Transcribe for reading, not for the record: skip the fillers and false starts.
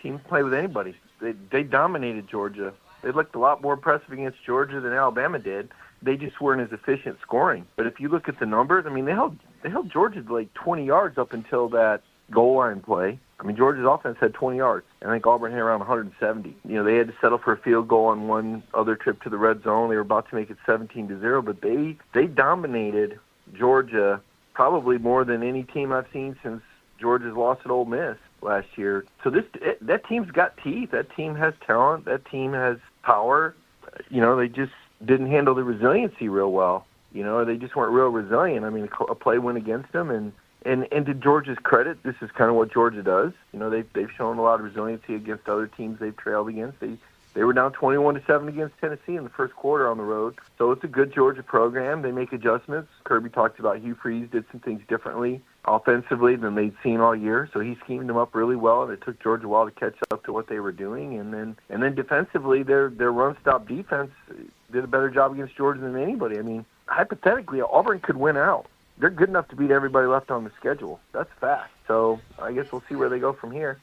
teams play with anybody. They dominated Georgia. They looked a lot more impressive against Georgia than Alabama did. They just weren't as efficient scoring. But if you look at the numbers, I mean, they held Georgia to like 20 yards up until that goal line play. I mean, Georgia's offense had 20 yards. I think Auburn had around 170. You know, they had to settle for a field goal on one other trip to the red zone. They were about to make it 17-0, but they dominated Georgia probably more than any team I've seen since Georgia's lost at Ole Miss last year. So that team's got teeth. That team has talent. That team has power. You know, they just didn't handle the resiliency real well. You know, they just weren't real resilient. I mean, a play went against them, and to Georgia's credit, this is kind of what Georgia does. You know, they've shown a lot of resiliency against other teams they've trailed against. They were down 21-7 against Tennessee in the first quarter on the road. So it's a good Georgia program. They make adjustments. Kirby talked about Hugh Freeze did some things differently offensively than they'd seen all year. So he schemed them up really well, and it took Georgia a while to catch up to what they were doing. And then defensively, their run-stop defense did a better job against Georgia than anybody. I mean, hypothetically, Auburn could win out. They're good enough to beat everybody left on the schedule. That's fact. So I guess we'll see where they go from here.